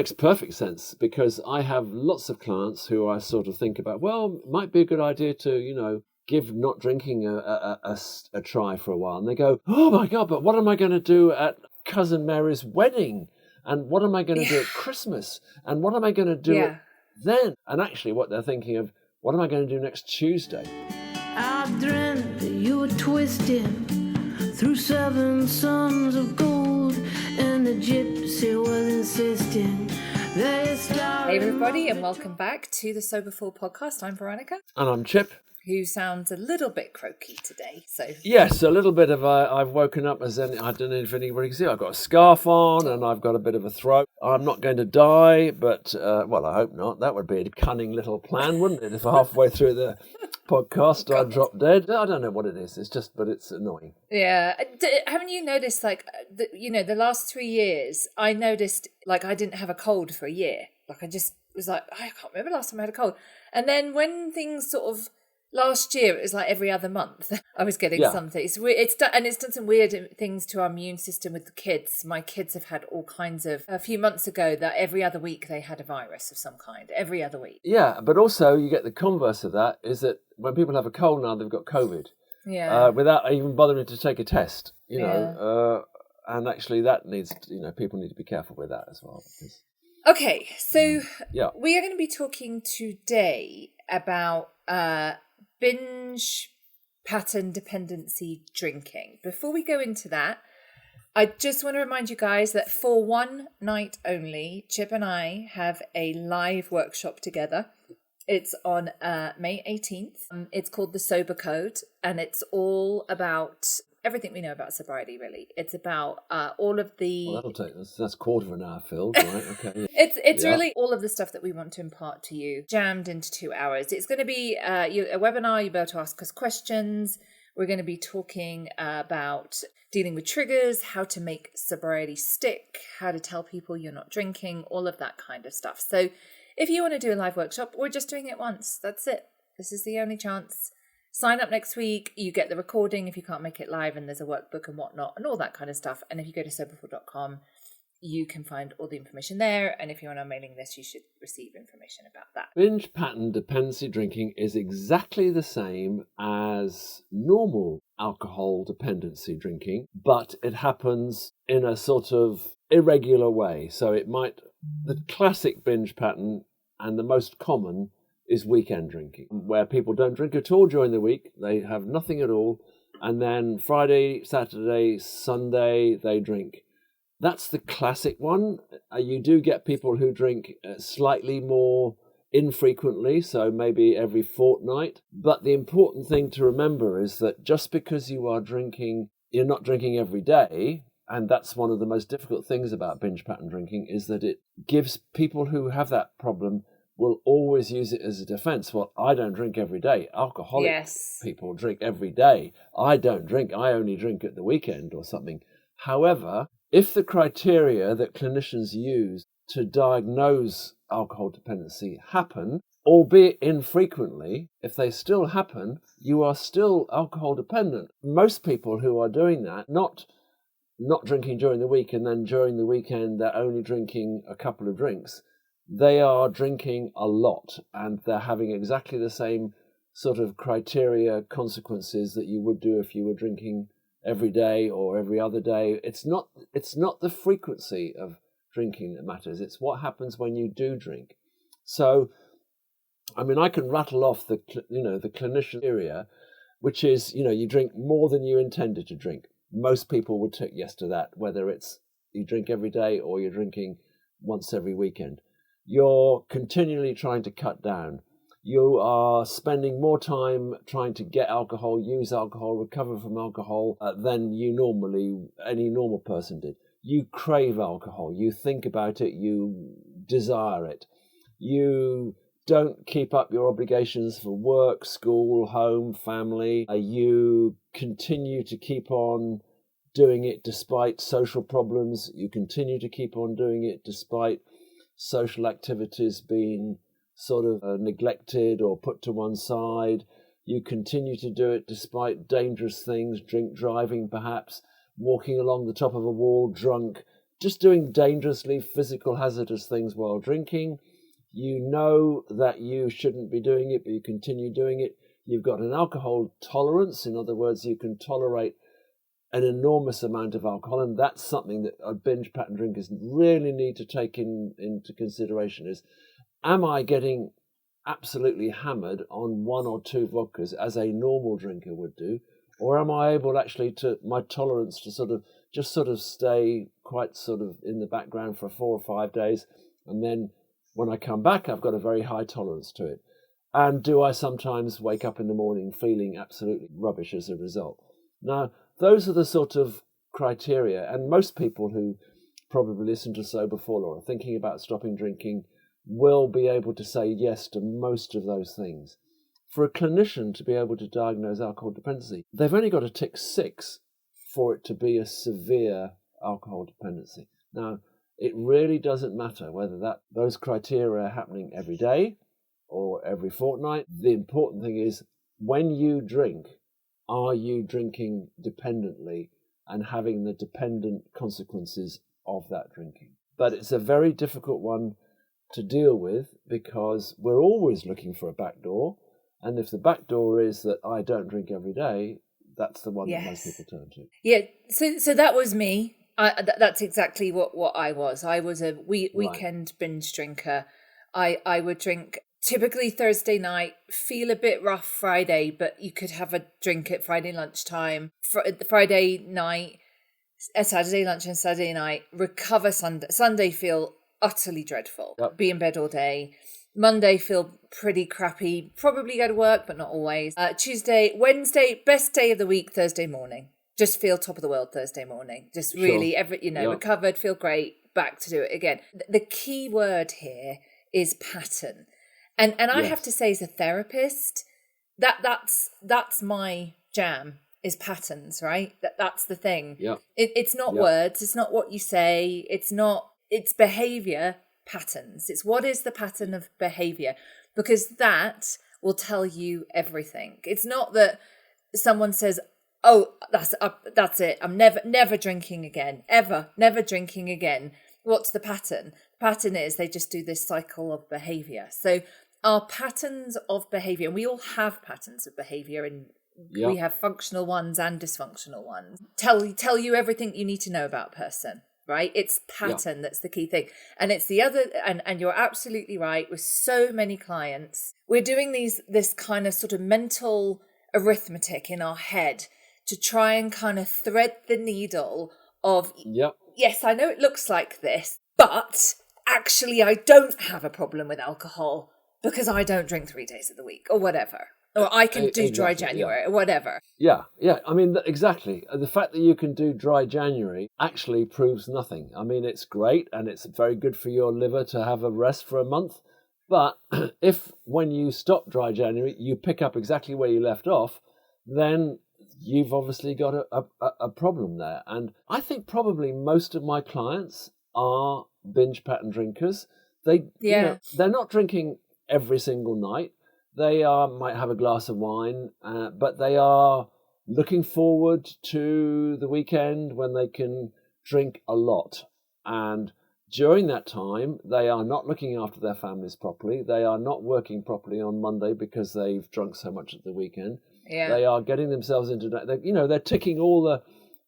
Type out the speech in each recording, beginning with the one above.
Makes perfect sense, because I have lots of clients who I sort of think about, well, it might be a good idea to, give not drinking a try for a while. And they go, oh my God, but what am I going to do at Cousin Mary's wedding? And what am I going to do at Christmas? And what am I going to do then? And actually what they're thinking of, what am I going to do next Tuesday? I dreamt that you were twisting through 7 suns of gold, and the gypsy was insisting. Hey everybody, and welcome back to the Soberful podcast. I'm Veronica. And I'm Chip. Who sounds a little bit croaky today. So yes, a little bit of I've woken up I don't know if anybody can see, I've got a scarf on and I've got a bit of a throat. I'm not going to die, but well, I hope not. That would be a cunning little plan, wouldn't it? If halfway through the podcast I drop dead. I don't know what it is. But it's annoying. Yeah. Haven't you noticed, the last 3 years, I noticed I didn't have a cold for a year. I just was I can't remember the last time I had a cold. And then when things sort of, last year, it was every other month I was getting something. It's weird. It's done some weird things to our immune system with the kids. My kids have had all kinds of, a few months ago, that every other week they had a virus of some kind, every other week. Yeah, but also you get the converse of that, is that when people have a cold now, they've got COVID. Yeah. Without even bothering to take a test, and actually that needs, people need to be careful with that as well. Because... Okay, so we are going to be talking today about binge-pattern dependency drinking. Before we go into that, I just want to remind you guys that for one night only, Chip and I have a live workshop together. It's on May 18th. It's called the Sober Code, and it's all about everything we know about sobriety, really. It's about all of the... Well, that'll take us. That's a quarter of an hour filled, right? Okay. It's really all of the stuff that we want to impart to you, jammed into 2 hours. It's going to be a webinar. You'll be able to ask us questions. We're going to be talking about dealing with triggers, how to make sobriety stick, how to tell people you're not drinking, all of that kind of stuff. So if you want to do a live workshop, we're just doing it once. That's it. This is the only chance. Sign up next week. You get the recording if you can't make it live, and there's a workbook and whatnot and all that kind of stuff. And if you go to soberful.com, you can find all the information there. And if you're on our mailing list, you should receive information about that. Binge pattern dependency drinking is exactly the same as normal alcohol dependency drinking, but it happens in a sort of irregular way. So the classic binge pattern and the most common is weekend drinking, where people don't drink at all during the week. They have nothing at all. And then Friday, Saturday, Sunday, they drink. That's the classic one. You do get people who drink slightly more infrequently, so maybe every fortnight. But the important thing to remember is that just because you are drinking, you're not drinking every day. And that's one of the most difficult things about binge pattern drinking, is that it gives people who have that problem will always use it as a defense. Well, I don't drink every day. Alcoholic people drink every day. I don't drink. I only drink at the weekend or something. However, if the criteria that clinicians use to diagnose alcohol dependency happen, albeit infrequently, if they still happen, you are still alcohol dependent. Most people who are doing that, not drinking during the week and then during the weekend they're only drinking a couple of drinks, they are drinking a lot, and they're having exactly the same sort of criteria, consequences that you would do if you were drinking every day or every other day. It's not the frequency of drinking that matters. It's what happens when you do drink. So, I mean, I can rattle off the clinician area, which is, you drink more than you intended to drink. Most people would take yes to that, whether it's you drink every day or you're drinking once every weekend. You're continually trying to cut down. You are spending more time trying to get alcohol, use alcohol, recover from alcohol than any normal person did. You crave alcohol. You think about it. You desire it. You don't keep up your obligations for work, school, home, family. You continue to keep on doing it despite social problems. You continue to keep on doing it despite social activities being sort of neglected or put to one side. You continue to do it despite dangerous things, drink driving perhaps, walking along the top of a wall drunk, just doing dangerously physical hazardous things while drinking. You know that you shouldn't be doing it, but you continue doing it. You've got an alcohol tolerance. In other words, you can tolerate an enormous amount of alcohol, and that's something that binge pattern drinkers really need to take into consideration is, am I getting absolutely hammered on one or two vodkas as a normal drinker would do, or am I able actually to, my tolerance to sort of stay quite sort of in the background for 4 or 5 days, and then when I come back, I've got a very high tolerance to it. And do I sometimes wake up in the morning feeling absolutely rubbish as a result? Now, those are the sort of criteria, and most people who probably listen to Soberful or are thinking about stopping drinking will be able to say yes to most of those things. For a clinician to be able to diagnose alcohol dependency, they've only got to tick 6 for it to be a severe alcohol dependency. Now, it really doesn't matter whether those criteria are happening every day or every fortnight. The important thing is, when you drink, are you drinking dependently and having the dependent consequences of that drinking? But it's a very difficult one to deal with because we're always looking for a back door. And if the back door is that I don't drink every day, that's the one that most people turn to. Yeah, so that was me. That's exactly what I was. I was a weekend binge drinker. I would drink typically Thursday night, feel a bit rough Friday, but you could have a drink at Friday lunchtime. Friday night, Saturday lunch and Saturday night, recover Sunday. Sunday feel utterly dreadful. Yep. Be in bed all day. Monday feel pretty crappy. Probably go to work, but not always. Tuesday, Wednesday, best day of the week, Thursday morning. Just feel top of the world Thursday morning. Just really, recovered, feel great, back to do it again. The key word here is pattern. And I have to say, as a therapist, that's my jam, is patterns, right? That's the thing. Yeah. It's not words, it's not what you say, it's behaviour patterns. It's what is the pattern of behaviour, because that will tell you everything. It's not that someone says, oh, that's it, I'm never drinking again, never drinking again. What's the pattern? The pattern is they just do this cycle of behaviour. So our patterns of behaviour, and we all have patterns of behaviour, and we have functional ones and dysfunctional ones, tell you everything you need to know about a person, right? It's pattern that's the key thing. And it's the other, and you're absolutely right, with so many clients, we're doing this kind of sort of mental arithmetic in our head to try and kind of thread the needle of, yes, I know it looks like this, but actually I don't have a problem with alcohol because I don't drink 3 days of the week or whatever. Or I can do dry January or whatever. Yeah. I mean, exactly. The fact that you can do dry January actually proves nothing. I mean, it's great and it's very good for your liver to have a rest for a month. But if when you stop dry January, you pick up exactly where you left off, then you've obviously got a problem there. And I think probably most of my clients are binge pattern drinkers. They're not drinking every single night. They might have a glass of wine, but they are looking forward to the weekend when they can drink a lot. And during that time, they are not looking after their families properly. They are not working properly on Monday because they've drunk so much at the weekend. Yeah. They are getting themselves into, they're ticking all the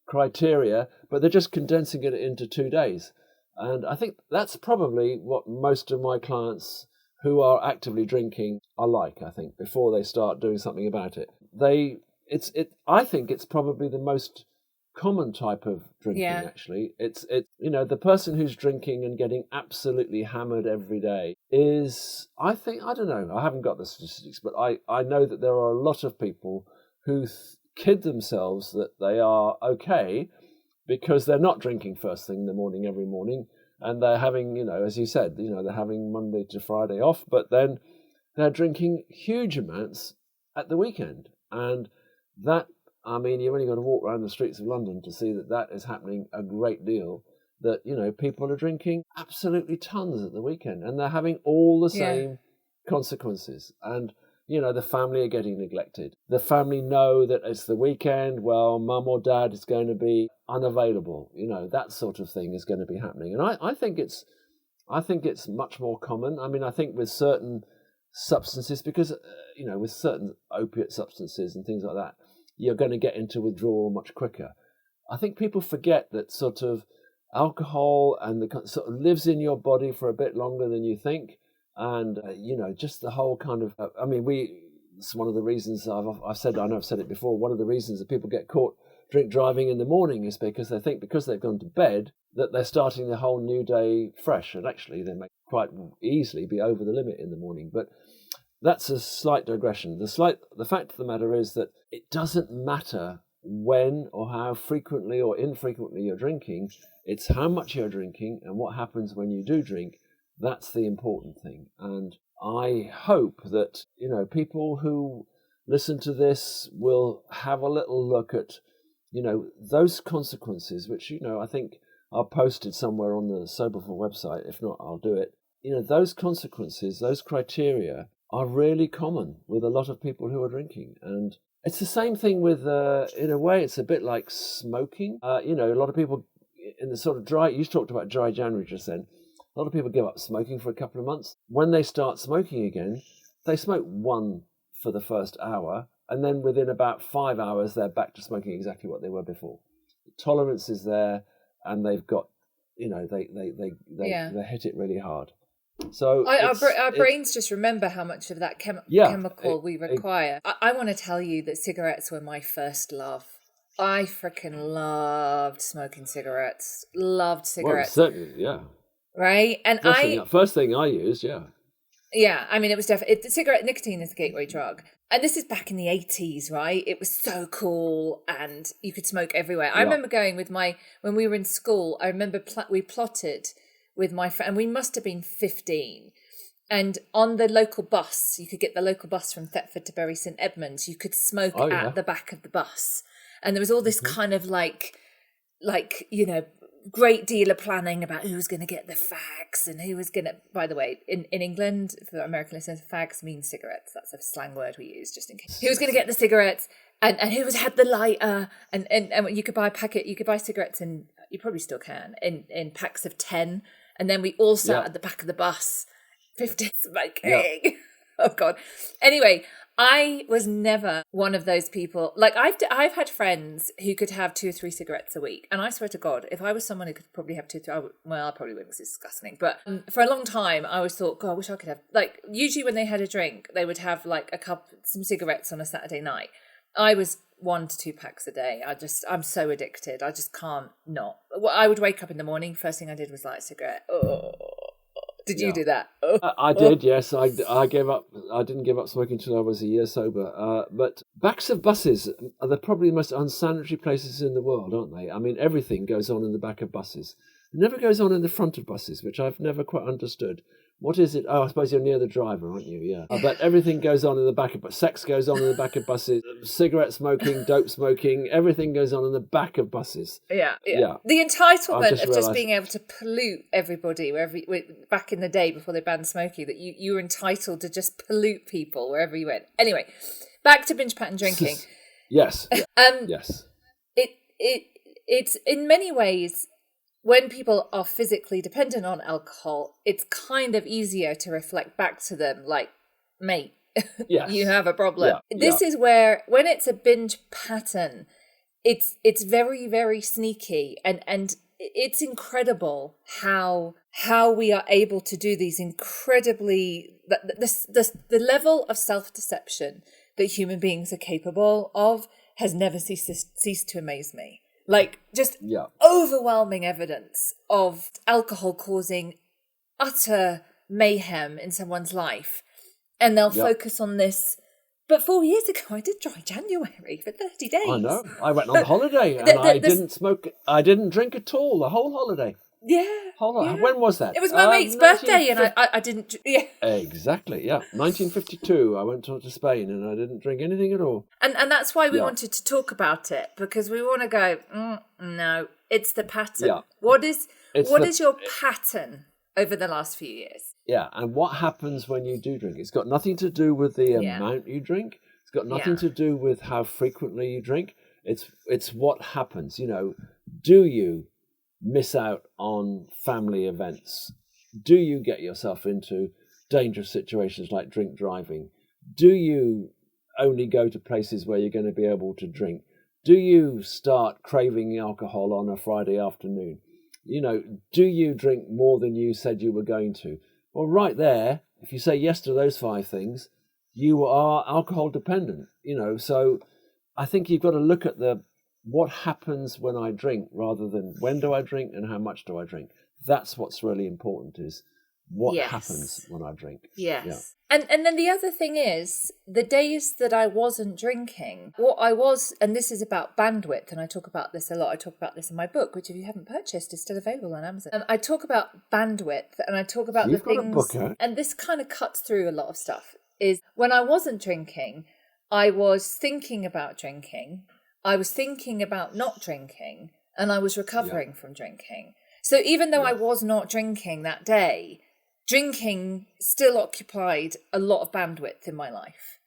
criteria, but they're just condensing it into 2 days. And I think that's probably what most of my clients who are actively drinking are like, I think, before they start doing something about it. I think it's probably the most common type of drinking, actually. It's the person who's drinking and getting absolutely hammered every day is, I don't know, I haven't got the statistics, but I know that there are a lot of people who kid themselves that they are okay because they're not drinking first thing in the morning every morning. And they're having, as you said, they're having Monday to Friday off, but then they're drinking huge amounts at the weekend. And that, I mean, you've only got to walk around the streets of London to see that is happening a great deal, that, people are drinking absolutely tons at the weekend and they're having all the same consequences. And the family are getting neglected. The family know that it's the weekend. Well, mum or dad is going to be unavailable. That sort of thing is going to be happening. And I think it's much more common. I mean, I think with certain substances, because, with certain opiate substances and things like that, you're going to get into withdrawal much quicker. I think people forget that sort of alcohol and the sort of lives in your body for a bit longer than you think. And, just the whole kind of, it's one of the reasons I've said it before, one of the reasons that people get caught drink driving in the morning is because they think because they've gone to bed that they're starting the whole new day fresh. And actually they may quite easily be over the limit in the morning. But that's a slight digression. The fact of the matter is that it doesn't matter when or how frequently or infrequently you're drinking. It's how much you're drinking and what happens when you do drink. That's the important thing. And I hope that, people who listen to this will have a little look at, those consequences, which, I think are posted somewhere on the Soberful website. If not, I'll do it. Those consequences, those criteria are really common with a lot of people who are drinking. And it's the same thing with, in a way, it's a bit like smoking. A lot of people in the sort of dry, you talked about dry January just then. A lot of people give up smoking for a couple of months. When they start smoking again, they smoke one for the first hour, and then within about 5 hours, they're back to smoking exactly what they were before. The tolerance is there, and they've got, they hit it really hard. So our brains just remember how much of that chemical we require. I want to tell you that cigarettes were my first love. I freaking loved smoking cigarettes. Loved cigarettes. Well, certainly, yeah. Right? And first thing I used, yeah. Yeah, I mean, it was definitely, nicotine is the gateway drug. And this is back in the 80s, right? It was so cool and you could smoke everywhere. I remember going with when we were in school, I remember we plotted with my friend, and we must have been 15. And on the local bus, you could get the local bus from Thetford to Bury St Edmunds, you could smoke at the back of the bus. And there was all this kind of like, great deal of planning about who was going to get the fags and who was going to, by the way, in England, for American listeners, fags means cigarettes. That's a slang word we use just in case. Who was going to get the cigarettes and who had the lighter and you could buy cigarettes in, you probably still can, in packs of 10. And then we all sat at the back of the bus, 15 smoking. Yeah. Oh God. Anyway, I was never one of those people. Like I've had friends who could have 2 or 3 cigarettes a week. And I swear to God, if I was someone who could probably have 2 or 3, I probably wouldn't, 'cause it's disgusting. But for a long time, I always thought, God, I wish I could have, like, usually when they had a drink, they would have like some cigarettes on a Saturday night. I was 1 to 2 packs a day. I'm so addicted. I just can't not. I would wake up in the morning. First thing I did was light a cigarette. Oh. Did you do that? I did, yes. I gave up. I didn't give up smoking until I was a year sober. But backs of buses are probably the most unsanitary places in the world, aren't they? I mean, everything goes on in the back of buses. It never goes on in the front of buses, which I've never quite understood. What is it? Oh, I suppose you're near the driver, aren't you? Yeah. But everything goes on in the back of buses. Sex goes on in the back of buses. Cigarette smoking, dope smoking, everything goes on in the back of buses. Yeah. The entitlement of just being able to pollute everybody back in the day before they banned smoking, that you were entitled to just pollute people wherever you went. Anyway, back to binge-pattern drinking. Yes. Yes. It's in many ways, when people are physically dependent on alcohol, it's kind of easier to reflect back to them like, mate, you have a problem. Yeah. This is where, when it's a binge pattern, it's very, very sneaky. And it's incredible how we are able to do these incredibly, the level of self-deception that human beings are capable of has never ceased to amaze me. Like, just overwhelming evidence of alcohol causing utter mayhem in someone's life. And they'll focus on this. But 4 years ago, I did dry January for 30 days. I know. I went on holiday and I didn't smoke. I didn't drink at all the whole holiday. Yeah. When was that? It was my mate's birthday and I didn't. Yeah. Exactly. Yeah. 1952. I went to Spain and I didn't drink anything at all. And that's why we wanted to talk about it, because we want to go, no, it's the pattern. Yeah. What is your pattern over the last few years? Yeah, and what happens when you do drink? It's got nothing to do with the amount you drink. It's got nothing to do with how frequently you drink. It's what happens. Do you miss out on family events? Do you get yourself into dangerous situations like drink driving? Do you only go to places where you're going to be able to drink? Do you start craving alcohol on a Friday afternoon? Do you drink more than you said you were going to? Well, right there, if you say yes to those 5 things, you are alcohol dependent. So I think you've got to look at what happens when I drink rather than when do I drink and how much do I drink. That's what's really important, is what happens when I drink. Yes. Yeah. And then the other thing is, the days that I wasn't drinking, what I was, and this is about bandwidth, and I talk about this a lot. I talk about this in my book, which if you haven't purchased is still available on Amazon. And I talk about bandwidth, and I talk about You've the things, got a book out. And this kind of cuts through a lot of stuff, is when I wasn't drinking, I was thinking about drinking, I was thinking about not drinking, and I was recovering from drinking. So even though I was not drinking that day, drinking still occupied a lot of bandwidth in my life,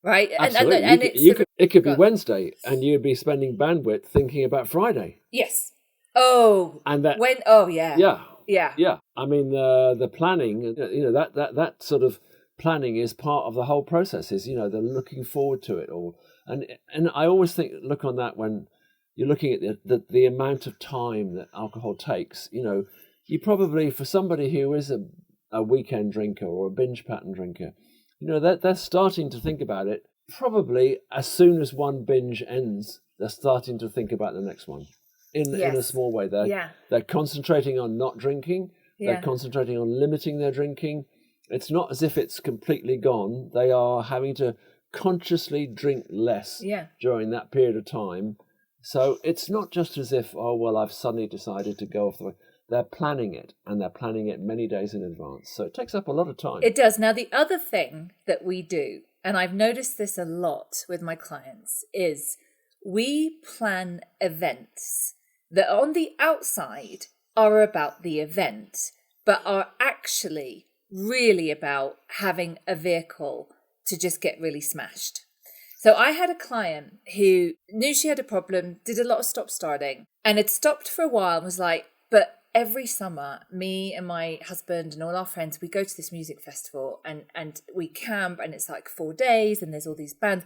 right? Absolutely. And it could be Wednesday, and you'd be spending bandwidth thinking about Friday. Yes. Oh. And that. When? Oh, yeah. Yeah. Yeah. Yeah. I mean, the planning. That sort of planning is part of the whole process. Is the looking forward to it all, and I always look on that when you're looking at the amount of time that alcohol takes. You probably, for somebody who is a weekend drinker or a binge pattern drinker, they're starting to think about it probably as soon as one binge ends. They're starting to think about the next one in a small way. They're concentrating on not drinking. They're concentrating on limiting their drinking. It's not as if it's completely gone. They are having to consciously drink less during that period of time. So it's not just as if, I've suddenly decided to go off the way. They're planning it, and they're planning it many days in advance. So it takes up a lot of time. It does. Now, the other thing that we do, and I've noticed this a lot with my clients, is we plan events that on the outside are about the event, but are actually really about having a vehicle to just get really smashed. So I had a client who knew she had a problem, did a lot of stop-starting, and had stopped for a while and was like, but every summer, me and my husband and all our friends, we go to this music festival and we camp, and it's like 4 days and there's all these bands,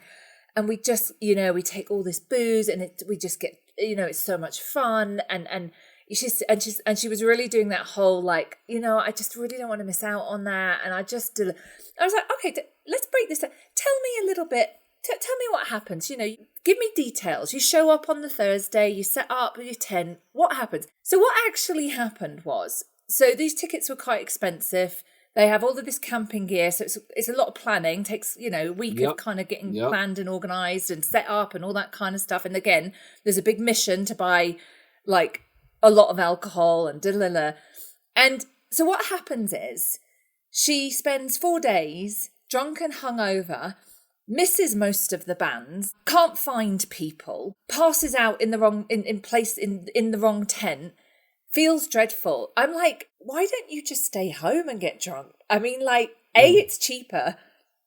and we just, we take all this booze and we just get, it's so much fun. And she was really doing that whole like, I just really don't want to miss out on that. And I was like, okay, let's break this down. Tell me a little bit. Tell me what happens. Give me details. You show up on the Thursday, you set up your tent. What happens? So what actually happened was, so these tickets were quite expensive. They have all of this camping gear. So it's a lot of planning. It takes, a week of kind of getting planned and organised and set up and all that kind of stuff. And again, there's a big mission to buy like a lot of alcohol and da-da-da. And so what happens is she spends 4 days drunk and hungover, misses most of the bands, can't find people, passes out in the wrong in the wrong tent, feels dreadful. I'm like, why don't you just stay home and get drunk? I mean, like, A, it's cheaper.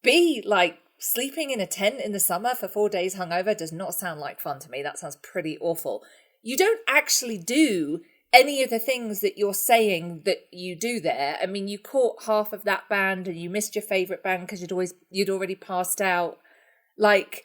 B, like, sleeping in a tent in the summer for 4 days hungover does not sound like fun to me. That sounds pretty awful. You don't actually do any of the things that you're saying that you do there. I mean, you caught half of that band and you missed your favourite band because you'd already passed out. Like,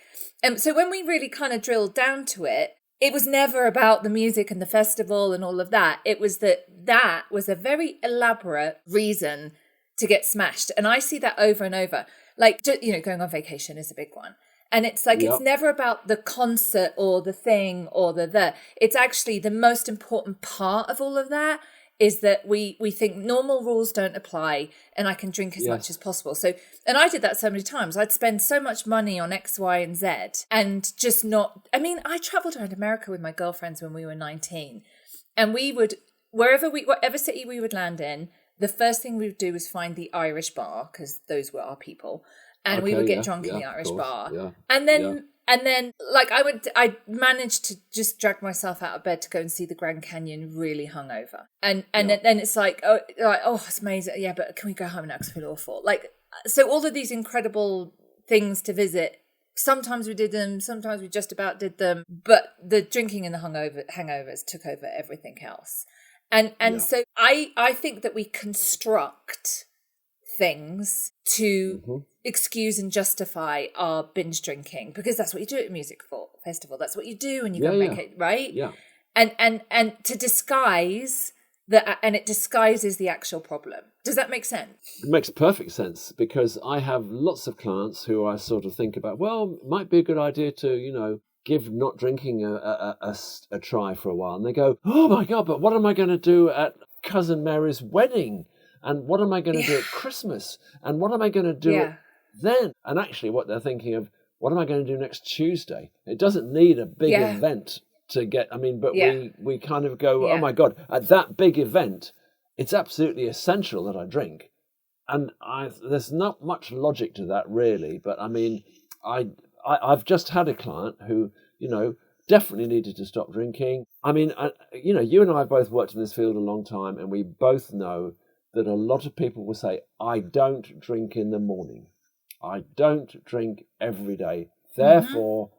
so when we really kind of drilled down to it, it was never about the music and the festival and all of that. It was that was a very elaborate reason to get smashed. And I see that over and over. Like, going on vacation is a big one. And it's like, it's never about the concert or the thing or the. It's actually the most important part of all of that is that we think normal rules don't apply and I can drink as much as possible. So, and I did that so many times. I'd spend so much money on X, Y, and Z and just not. I mean, I traveled around America with my girlfriends when we were 19, and we would, whatever city we would land in, the first thing we would do was find the Irish bar because those were our people. And we would get drunk in the Irish bar. Yeah. And then And then, like, I managed to just drag myself out of bed to go and see the Grand Canyon really hungover. And then it's like, oh, it's amazing. Yeah, but can we go home now because I feel awful? Like, so all of these incredible things to visit, sometimes we did them, sometimes we just about did them, but the drinking and the hangovers took over everything else. And so I think that we construct things to excuse and justify our binge drinking, because that's what you do at a music festival. That's what you do when you go make it, right? Yeah. And to disguise that, and it disguises the actual problem. Does that make sense? It makes perfect sense, because I have lots of clients who I sort of think about, well, it might be a good idea to, give not drinking a try for a while. And they go, oh my God, but what am I going to do at Cousin Mary's wedding? And what am I going to do at Christmas? And what am I going to do then? And actually what they're thinking of, what am I going to do next Tuesday? It doesn't need a big event to get, but we kind of go, oh my God, at that big event, it's absolutely essential that I drink. And there's not much logic to that really. But I've just had a client who, definitely needed to stop drinking. You and I have both worked in this field a long time, and we both know that a lot of people will say, I don't drink in the morning. I don't drink every day. Therefore,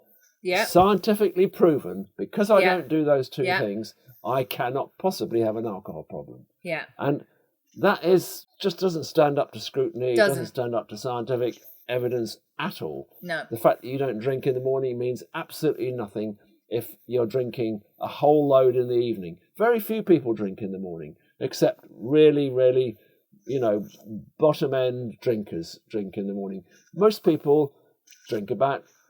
scientifically proven, because I don't do those two things, I cannot possibly have an alcohol problem. Yeah. And that just doesn't stand up to scrutiny. It doesn't stand up to scientific evidence at all. No. The fact that you don't drink in the morning means absolutely nothing if you're drinking a whole load in the evening. Very few people drink in the morning, except really, really, bottom end drinkers drink in the morning. Most people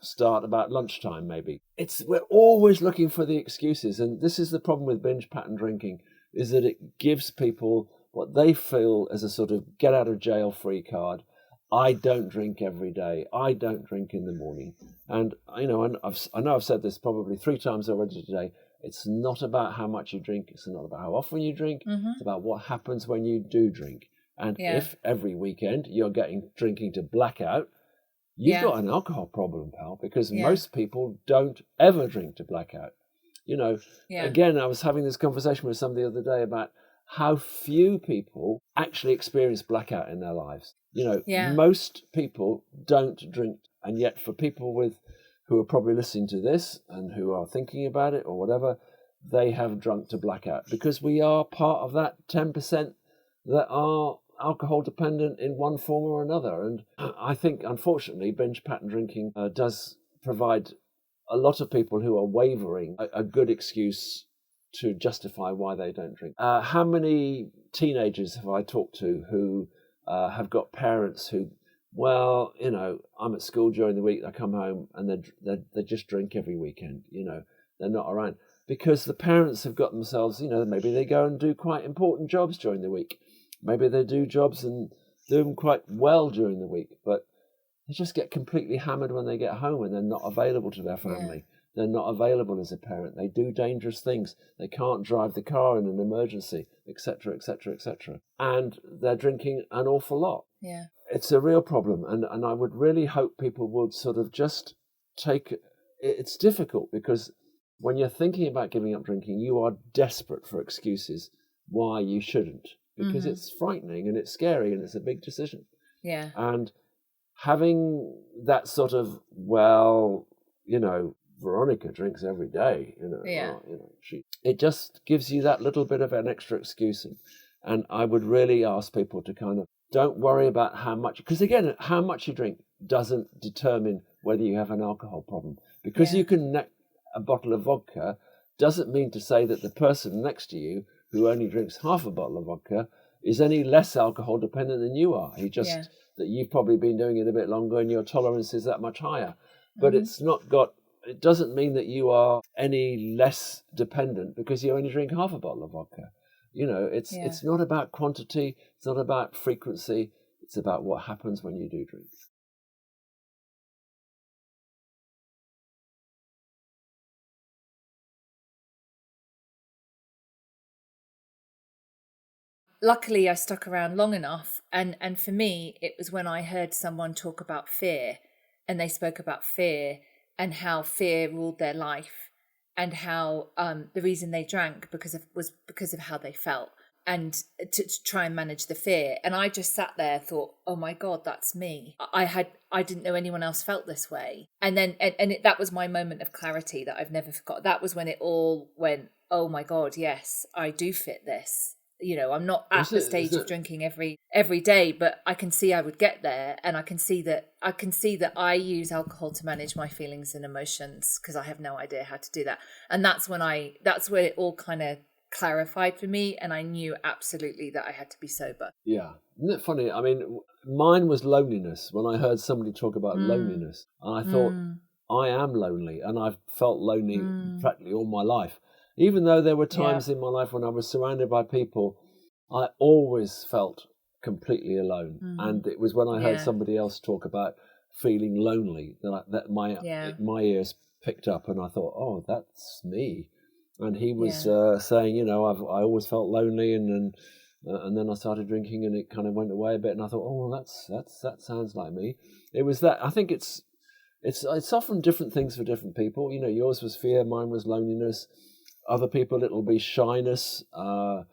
start about lunchtime, maybe. We're always looking for the excuses. And this is the problem with binge pattern drinking, is that it gives people what they feel as a sort of get out of jail free card. I don't drink every day. I don't drink in the morning. And, I know I've said this probably 3 times already today. It's not about how much you drink. It's not about how often you drink. It's about what happens when you do drink. And if every weekend you're drinking to blackout, you've got an alcohol problem, pal, because most people don't ever drink to blackout. Again, I was having this conversation with somebody the other day about how few people actually experience blackout in their lives. Most people don't drink. And yet for people who are probably listening to this and who are thinking about it or whatever, they have drunk to blackout, because we are part of that 10% that are alcohol dependent in one form or another. And I think, unfortunately, binge pattern drinking does provide a lot of people who are wavering a good excuse to justify why they don't drink. How many teenagers have I talked to who have got parents who, well, I'm at school during the week, I come home and they just drink every weekend, they're not around. Because the parents have got themselves, maybe they go and do quite important jobs during the week. Maybe they do jobs and do them quite well during the week, but they just get completely hammered when they get home and they're not available to their family. They're not available as a parent. They do dangerous things. They can't drive the car in an emergency, etc., etc., etc. And they're drinking an awful lot. Yeah. It's a real problem. And I would really hope people would sort of just it's difficult, because when you're thinking about giving up drinking, you are desperate for excuses why you shouldn't, because it's frightening and it's scary and it's a big decision. Yeah. And having that sort of, well, Veronica drinks every day, it just gives you that little bit of an extra excuse. And I would really ask people to kind of don't worry about how much, because again, how much you drink doesn't determine whether you have an alcohol problem. Because you can neck a bottle of vodka doesn't mean to say that the person next to you who only drinks half a bottle of vodka is any less alcohol dependent than you are. That you've probably been doing it a bit longer and your tolerance is that much higher. But it doesn't mean that you are any less dependent because you only drink half a bottle of vodka. It's not about quantity, it's not about frequency, it's about what happens when you do drink. Luckily, I stuck around long enough. And for me, it was when I heard someone talk about fear, and they spoke about fear and how fear ruled their life, and how the reason they drank was because of how they felt, and to try and manage the fear. And I just sat there, thought, oh my God, that's me. I didn't know anyone else felt this way. And then that was my moment of clarity that I've never forgot. That was when it all went, oh my God, yes, I do fit this. You know, I'm not at the stage of drinking every day, but I can see I would get there, and I can see that I use alcohol to manage my feelings and emotions, because I have no idea how to do that. And that's where it all kind of clarified for me, and I knew absolutely that I had to be sober. Yeah. Isn't it funny? I mean, mine was loneliness. When I heard somebody talk about loneliness, and I thought, I am lonely, and I've felt lonely practically all my life. Even though there were times in my life when I was surrounded by people, I always felt completely alone. And it was when I heard somebody else talk about feeling lonely that my ears picked up, and I thought, oh, that's me. And he was saying, you know, I always felt lonely, and then I started drinking, and it kind of went away a bit, and I thought, oh, well, that sounds like me. It was that. I think it's often different things for different people. You know, yours was fear, mine was loneliness. Other people, it'll be shyness. It'll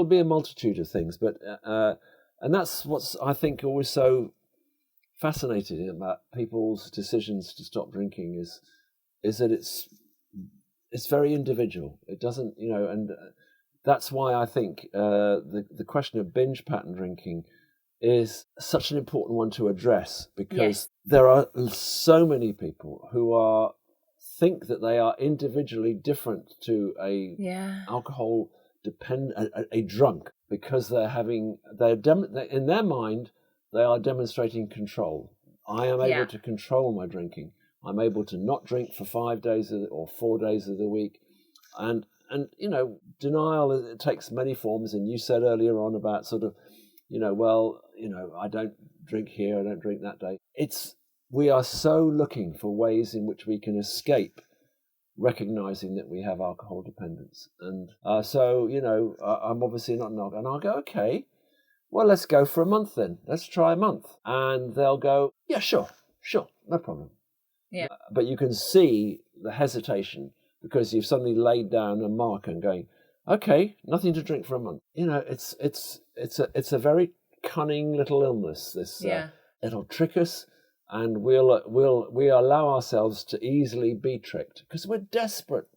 be a multitude of things, but and that's what's, I think, always so fascinating about people's decisions to stop drinking is that it's very individual. It doesn't, you know, and that's why I think the question of binge pattern drinking is such an important one to address, because there are so many people who think that they are individually different to a alcohol dependent, a drunk, because in their mind they are demonstrating control. I am able to control my drinking. I'm able to not drink for 5 days or 4 days of the week, and you know, denial, it takes many forms. And you said earlier on about sort of, you know, well, you know, I don't drink here, I don't drink that day. We are so looking for ways in which we can escape recognizing that we have alcohol dependence. And so, you know, I'm obviously not an alcoholic. And I'll go, okay, well, let's go for a month then. Let's try a month. And they'll go, yeah, sure, no problem. Yeah. But you can see the hesitation, because you've suddenly laid down a marker and going, okay, nothing to drink for a month. You know, it's a very cunning little illness. It'll trick us. And we allow ourselves to easily be tricked, because we're desperate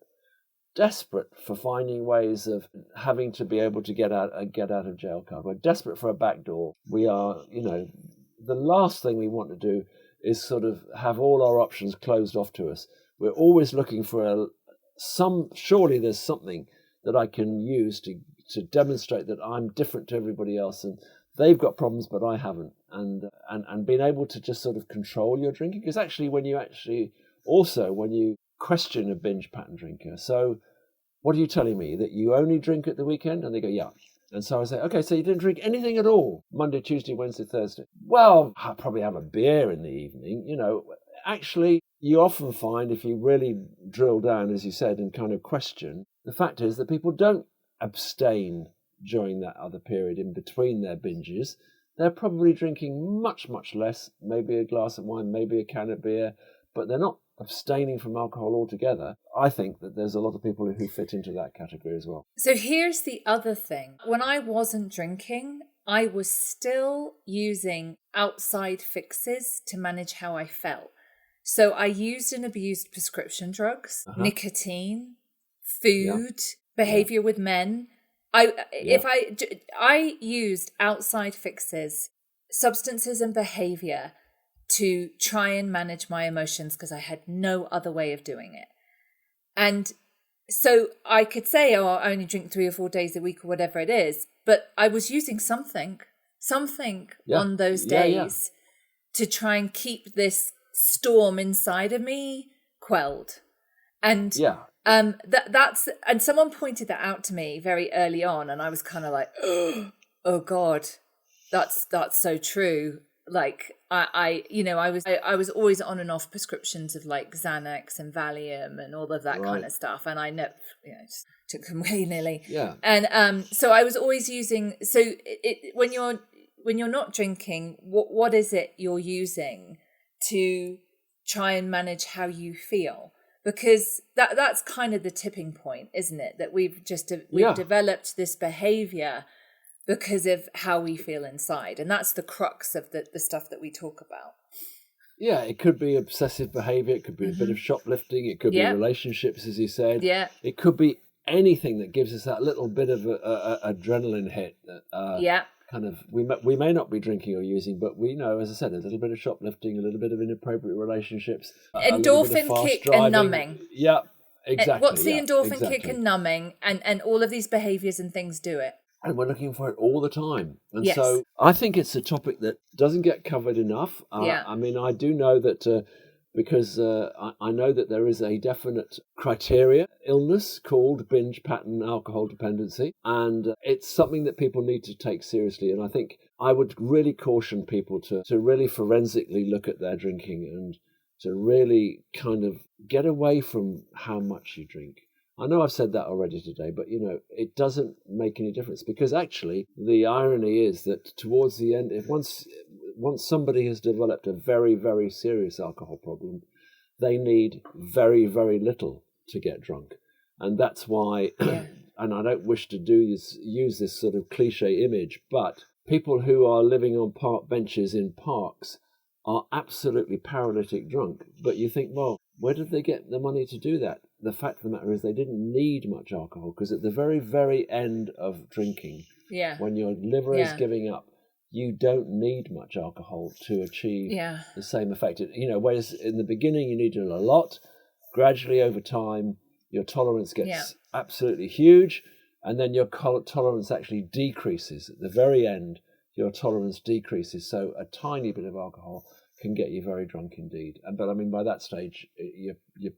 for finding ways of having to be able to get out of jail card. We're desperate for a back door. We are, you know, the last thing we want to do is sort of have all our options closed off to us. We're always looking for surely there's something that I can use to demonstrate that I'm different to everybody else, and they've got problems, but I haven't. And being able to just sort of control your drinking, because actually when you question a binge pattern drinker, so what are you telling me, that you only drink at the weekend? And they go, yeah. And so I say, okay, so you didn't drink anything at all Monday, Tuesday, Wednesday, Thursday? Well, I'll probably have a beer in the evening. You know, actually, you often find, if you really drill down, as you said, and kind of question, the fact is that people don't abstain during that other period in between their binges. They're probably drinking much, much less, maybe a glass of wine, maybe a can of beer, but they're not abstaining from alcohol altogether. I think that there's a lot of people who fit into that category as well. So here's the other thing. When I wasn't drinking, I was still using outside fixes to manage how I felt. So I used and abused prescription drugs, nicotine, food, behaviour with men. I used outside fixes, substances and behaviour to try and manage my emotions, because I had no other way of doing it. And so I could say, oh, I only drink 3 or 4 days a week or whatever it is, but I was using something on those days to try and keep this storm inside of me quelled. And that's, and someone pointed that out to me very early on, and I was kind of like, oh God, that's so true. Like I was always on and off prescriptions of like Xanax and Valium and all of that kind of stuff, and I never, just took them willy-nilly. Yeah. And so I was always using. So when you're not drinking, what is it you're using to try and manage how you feel, because that's kind of the tipping point, isn't it? That we've developed this behavior because of how we feel inside, and that's the crux of the stuff that we talk about. Yeah, it could be obsessive behavior, it could be a bit of shoplifting, it could be relationships, as you said. Yeah. It could be anything that gives us that little bit of a adrenaline hit that kind of we may not be drinking or using, but we know, as I said, a little bit of shoplifting, a little bit of inappropriate relationships, endorphin kick driving. and numbing. Yeah, exactly. What's the endorphin kick and numbing, and all of these behaviors and things do it. And we're looking for it all the time. And so I think it's a topic that doesn't get covered enough. I mean, I do know that because I know that there is a definite criteria illness called binge-pattern alcohol dependency. And it's something that people need to take seriously. And I think I would really caution people to really forensically look at their drinking and to really kind of get away from how much you drink. I know I've said that already today, but, it doesn't make any difference, because actually the irony is that towards the end, if once somebody has developed a very, very serious alcohol problem, they need very, very little to get drunk. And that's why, and I don't wish to use this sort of cliche image, but people who are living on park benches in parks are absolutely paralytic drunk. But you think, well, where did they get the money to do that? The fact of the matter is they didn't need much alcohol, because at the very, very end of drinking, when your liver is giving up, you don't need much alcohol to achieve the same effect. Whereas in the beginning you needed a lot. Gradually over time, your tolerance gets absolutely huge, and then your tolerance actually decreases. At the very end, your tolerance decreases. So a tiny bit of alcohol can get you very drunk indeed. But I mean, by that stage, you're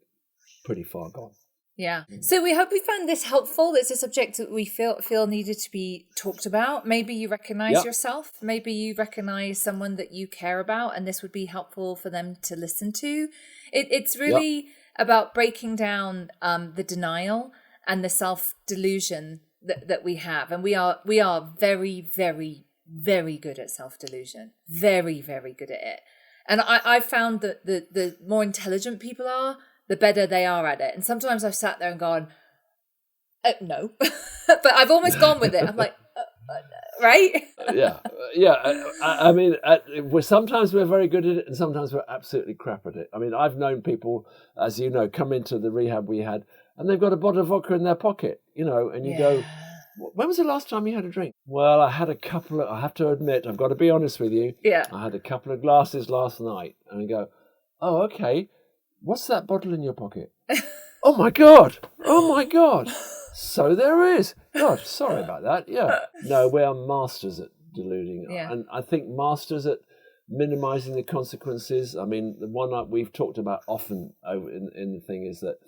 pretty far gone. Yeah. So we hope we found this helpful. It's a subject that we feel needed to be talked about. Maybe you recognize yourself. Maybe you recognize someone that you care about, and this would be helpful for them to listen to. It's really about breaking down the denial and the self-delusion that we have. And we are very, very, very good at self-delusion. Very, very good at it. And I found that the more intelligent people are, the better they are at it. And sometimes I've sat there and gone, no. But I've almost gone with it. I'm like, right? I mean, sometimes we're very good at it, and sometimes we're absolutely crap at it. I mean, I've known people, as you know, come into the rehab we had, and they've got a bottle of vodka in their pocket, and you go, when was the last time you had a drink? Well, I had a couple I have to admit, I've got to be honest with you. Yeah. I had a couple of glasses last night. And you go, oh, okay. What's that bottle in your pocket? Oh my God. So there is. Gosh, sorry about that. Yeah. No, we are masters at deluding. Yeah. And I think masters at minimizing the consequences. I mean, the one that we've talked about often in the thing is that,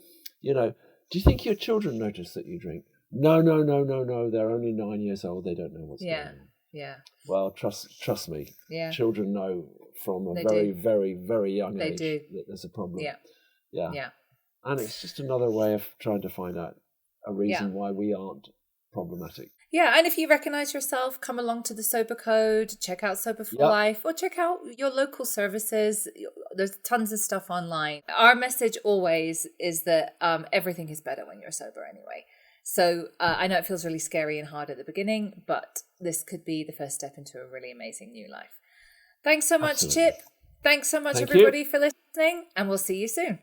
do you think your children notice that you drink? No. They're only 9 years old. They don't know what's going on. Yeah. Well, trust me. Yeah. Children know from a very, very, very young age that there's a problem. Yeah. And it's just another way of trying to find out a reason why we aren't problematic. Yeah, and if you recognize yourself, come along to the Sober Code, check out Soberful Life, or check out your local services. There's tons of stuff online. Our message always is that everything is better when you're sober anyway. So I know it feels really scary and hard at the beginning, but this could be the first step into a really amazing new life. Thanks so much, Chip. Thanks so much, everybody, for listening, and we'll see you soon.